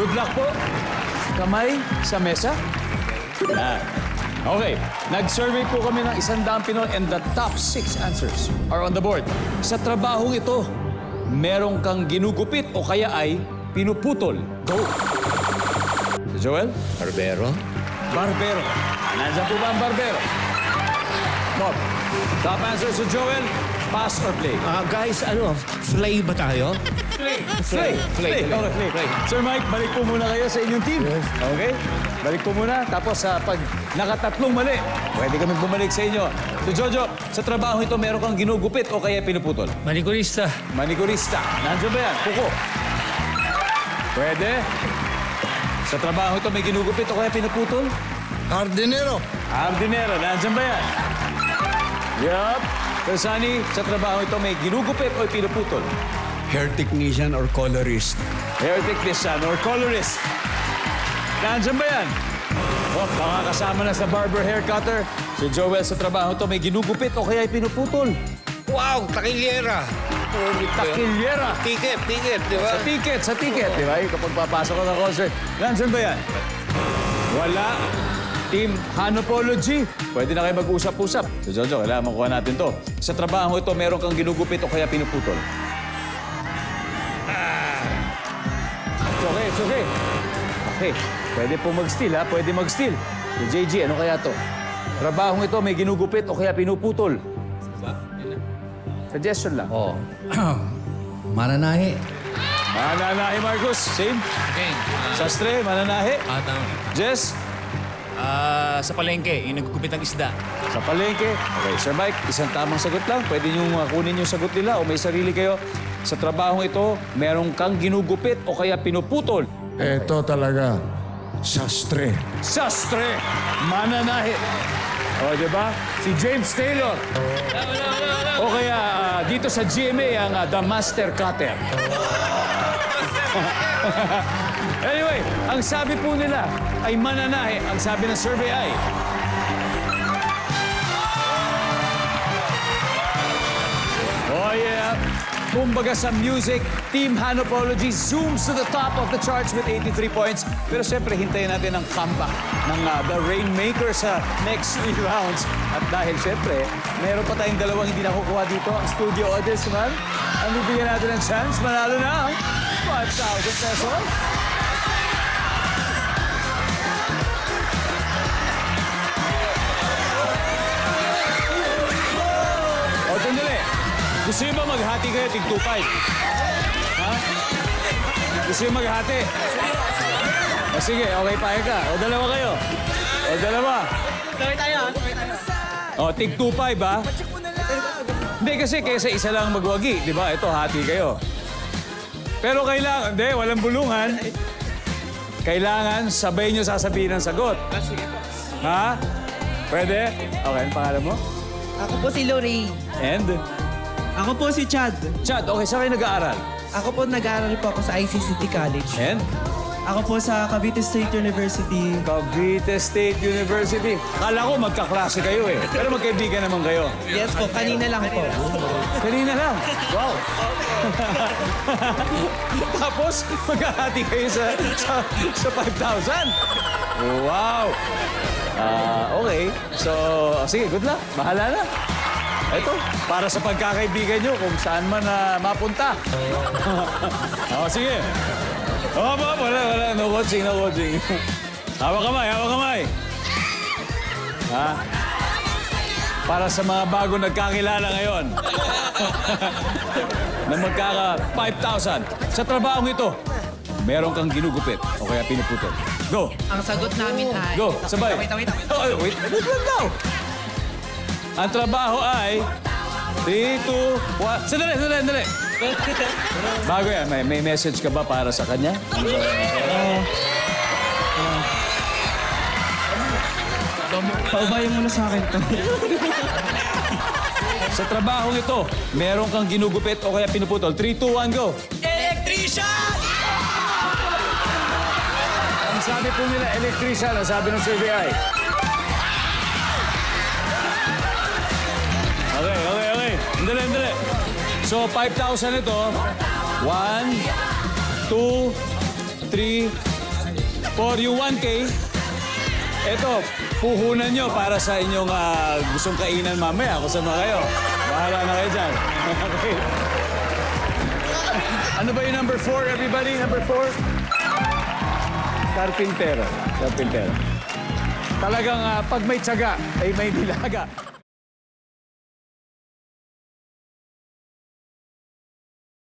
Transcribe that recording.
Good luck po. Kamay sa mesa. Yan. Okay. Nag-survey po kami ng 100 Pinoy and the top 6 answers are on the board. Sa trabahong ito, merong kang ginugupit o kaya ay pinuputol. Go! Si Joel? Barbero? Barbero. Nandiyan po ba ang barbero? Bob. Top answer si Joel. Pass or play? Guys, flay ba tayo? Play. Play. Okay, play. Sir Mike, balik po muna kayo sa inyong team. Yes. Okay? Balik po muna. Tapos pag nakatatlong mali, pwede kami bumalik sa inyo. So Jojo, sa trabaho ito, meron kang ginugupit o kaya pinuputol? Manikurista. Manikurista. Nandiyan ba yan? Kuko. Pwede. Sa trabaho ito, may ginugupit o kaya pinuputol? Hardinero. Hardinero. Nandiyan ba yan? Yup. Sir Sunny, sa trabaho ito, may ginugupit o pinuputol? Hair technician or colorist. Hair technician or colorist. Nandiyan ba yan? Oh, baka kasama na sa barber hair cutter. Si Joel sa trabaho to may ginugupit o kaya pinuputol. Wow, takilyera. Takilyera. Ticket, di ba? Sa ticket, di ba? Yung kapag papasok ka ng concert. Nandiyan ba yan? Wala. Team Hanopology. Pwede na kayo mag-usap-usap. So Jojo, kailangan makuha natin to. Sa trabaho ito, meron kang ginugupit o kaya pinuputol. It's okay. Okay, pwede po mag-steal, ha? Pwede mag-steal. Si JG, ano kaya to? Trabahong ito, may ginugupit o kaya pinuputol. Suggestion lang. Oh. Mananahi. Mananahi, Marcos. Same. Okay. Sastre, mananahi. Tama. Jess, Sa palengke, yung nagkukupit ng isda. sa palengke. Okay, Sir Mike, isang tamang sagot lang. Pwede nyo kunin yung sagot nila o may sarili kayo. Sa trabahong ito, meron kang ginugupit o kaya pinuputol. Ito talaga, sastre. Sastre, mananahi. O, di ba? Si James Taylor. O kaya dito sa GMA, ang The Master Cutter. Anyway, ang sabi po nila ay mananahi. Ang sabi ng survey ay... Oh yeah. Kumbaga sa music, Team Hanopology zooms to the top of the charts with 83 points. Pero siyempre, hintayin natin ang comeback ng The Rainmaker sa next 3 rounds. At dahil siyempre, meron pa tayong dalawang hindi nakukuha dito. Ang studio audience naman, ang bibigyan natin ng chance, manalo na ang 5,000 pesos. O, sandali. Gusto niyo ba maghati kayo, tig 2.5? Ha? Gusto niyo maghati? O sige, okay, payag ka. O dalawa kayo. O dalawa. Sabay tayo, ha? Sabay tayo. O, tig 2.5, ha? Hindi kasi kaysa isa lang magwagi, di ba? Ito, hati kayo. Pero kailangan, hindi, walang bulungan. Kailangan sabay niyo sasabihin ang sagot. Sige po. Ha? Pwede? Okay, ang pangalan mo? Ako po si Lorraine. And? Ako po si Chad. Chad, okay, saan kayo nag-aaral? Ako po nag-aaral po ako sa ICCT College. And? Ako po sa Cavite State University. Cavite State University. Kala ko magkaklase kayo eh. Pero magkaibigan naman kayo. Yes po, kanina lang po. Kanina lang. Wow. Tapos, maghahati kayo sa 5,000. Wow. Okay. So, sige, good luck. Bahala na. Ito, para sa pagkakaibigan nyo kung saan man mapunta. Sige. Wala. No coaching. Hawak kamay. Ha? Para sa mga bago nagkakilala ngayon. na magkaka 5,000. Sa trabahong ito, meron kang ginugupit o kaya pinuputol. Go! Ang sagot namin ay... Go! Sabay! Wait. Oh, wait lang daw! Ang trabaho ay... 3, 2, 1... Sandali! Bago yan, may message ka ba para sa kanya? Paubayan mo na sa akin to. Sa trabahong ito, meron kang ginugupit o kaya pinuputol. 3, 2, 1, go! Electrician! Ang sabi po nila, electrician. Ang sabi ng survey ay... Okay. Dali. So, 5,000 ito. 1, 2, 3, For yung 1K, ito, puhunan nyo para sa inyong gustong kainan mamaya. Kusama kayo. Bahala na kayo dyan. Okay. Ano ba yung number 4, everybody? Number 4? Karpintero. Karpintero. Talagang pag may tiyaga, ay may nilaga.